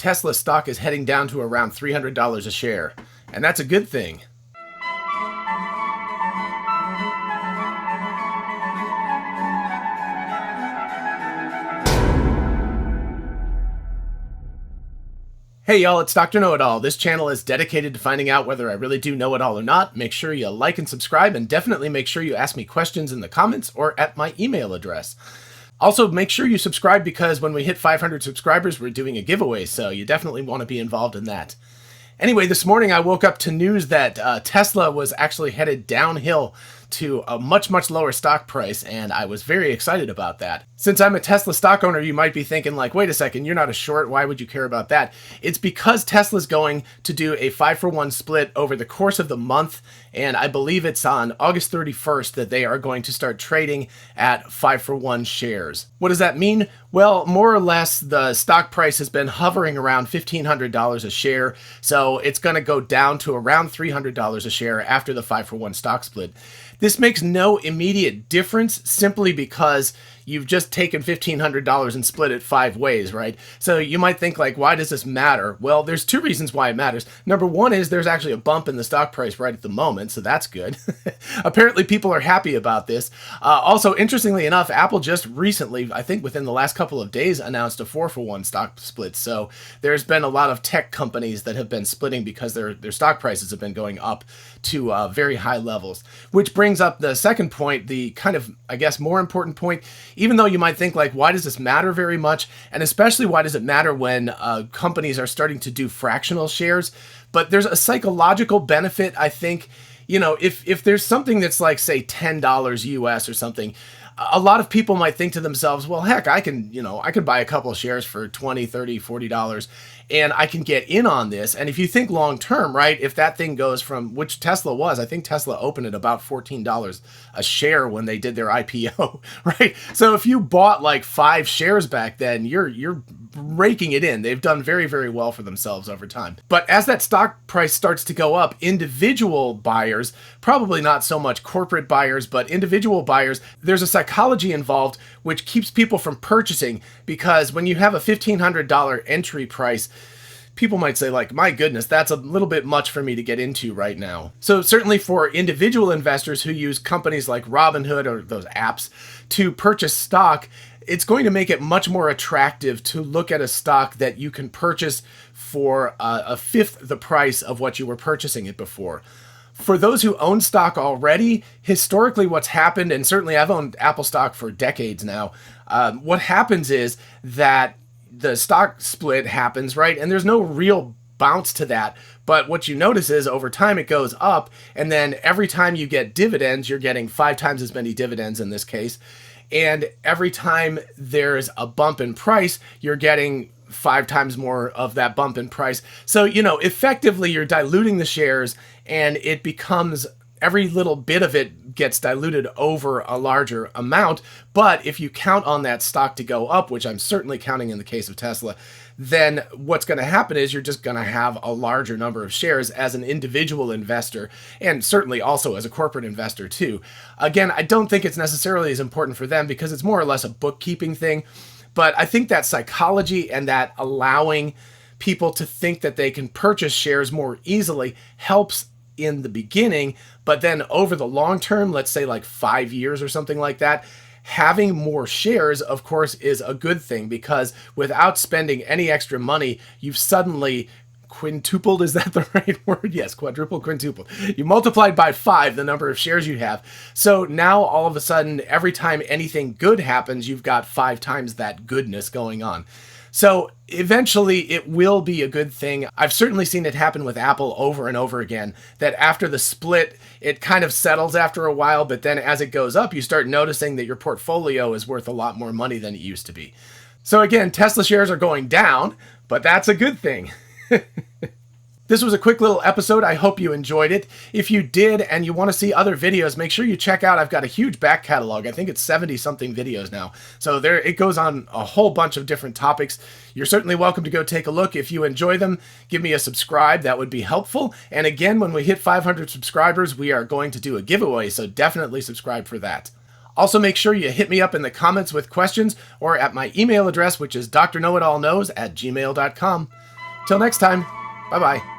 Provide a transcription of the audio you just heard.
Tesla stock is heading down to around $300 a share, and that's a good thing. Hey y'all, it's Dr. Know-It-All. This channel is dedicated to finding out whether I really do know it all or not. Make sure you like and subscribe, and definitely make sure you ask me questions in the comments or at my email address. Also, make sure you subscribe because when we hit 500 subscribers, we're doing a giveaway, so you definitely want to be involved in that. Anyway, this morning I woke up to news that Tesla was actually headed downhill to a much lower stock price, and I was very excited about that. Since I'm a Tesla stock owner, you might be thinking like, wait a second, you're not a short, why would you care about that? It's because Tesla's going to do a 5-for-1 split over the course of the month, and I believe it's on August 31st that they are going to start trading at 5-for-1 shares. What does that mean? Well, more or less, the stock price has been hovering around $1,500 a share, so it's going to go down to around $300 a share after the 5-for-1 stock split. This makes no immediate difference simply because you've just taken $1,500 and split it 5 ways, right? So you might think like, why does this matter? Well, there's 2 reasons why it matters. Number 1 is there's actually a bump in the stock price right at the moment, so that's good. Apparently people are happy about this. Also, interestingly enough, Apple just recently, I think within the last couple of days, announced a 4-for-1 stock split. So there's been a lot of tech companies that have been splitting because their stock prices have been going up to very high levels, which brings up the second point, the kind of, I guess, more important point. Even though you might think like, why does this matter very much? And especially why does it matter when companies are starting to do fractional shares? But there's a psychological benefit, I think. You know, if there's something that's like, say, $10 US or something, a lot of people might think to themselves, well, heck, I can buy a couple of shares for $20, $30, $40 and I can get in on this. And if you think long term, right, if that thing goes from, which Tesla was, I think Tesla opened at about $14 a share when they did their IPO, right? So if you bought like 5 shares back then, you're raking it in. They've done very, very well for themselves over time. But as that stock price starts to go up, individual buyers, probably not so much corporate buyers, but individual buyers, there's a psychology involved which keeps people from purchasing, because when you have a $1,500 entry price, people might say like, my goodness, that's a little bit much for me to get into right now. So certainly for individual investors who use companies like Robinhood or those apps to purchase stock, it's going to make it much more attractive to look at a stock that you can purchase for a fifth the price of what you were purchasing it before. For those who own stock already, historically what's happened, and certainly I've owned Apple stock for decades now, what happens is that the stock split happens, right? And there's no real bounce to that. But what you notice is over time it goes up, and then every time you get dividends, you're getting 5 times as many dividends in this case. And every time there's a bump in price, you're getting 5 times more of that bump in price. So, you know, effectively you're diluting the shares, and it becomes, every little bit of it gets diluted over a larger amount. But if you count on that stock to go up, which I'm certainly counting in the case of Tesla, then what's going to happen is you're just going to have a larger number of shares as an individual investor, and certainly also as a corporate investor too. Again, I don't think it's necessarily as important for them because it's more or less a bookkeeping thing, but I think that psychology and that allowing people to think that they can purchase shares more easily helps in the beginning, but then over the long term, let's say like 5 years or something like that, having more shares, of course, is a good thing, because without spending any extra money, you've suddenly quintupled, is that the right word? Yes, quadrupled, quintupled. You multiplied by 5 the number of shares you have. So now all of a sudden, every time anything good happens, you've got 5 times that goodness going on. So eventually it will be a good thing. I've certainly seen it happen with Apple over and over again, that after the split, it kind of settles after a while, but then as it goes up, you start noticing that your portfolio is worth a lot more money than it used to be. So again, Tesla shares are going down, but that's a good thing. This was a quick little episode. I hope you enjoyed it. If you did and you want to see other videos, make sure you check out, I've got a huge back catalog. I think it's 70 something videos now. So there it goes on a whole bunch of different topics. You're certainly welcome to go take a look. If you enjoy them, give me a subscribe. That would be helpful. And again, when we hit 500 subscribers, we are going to do a giveaway. So definitely subscribe for that. Also, make sure you hit me up in the comments with questions or at my email address, which is drknowitallknows@gmail.com. Till next time, bye bye.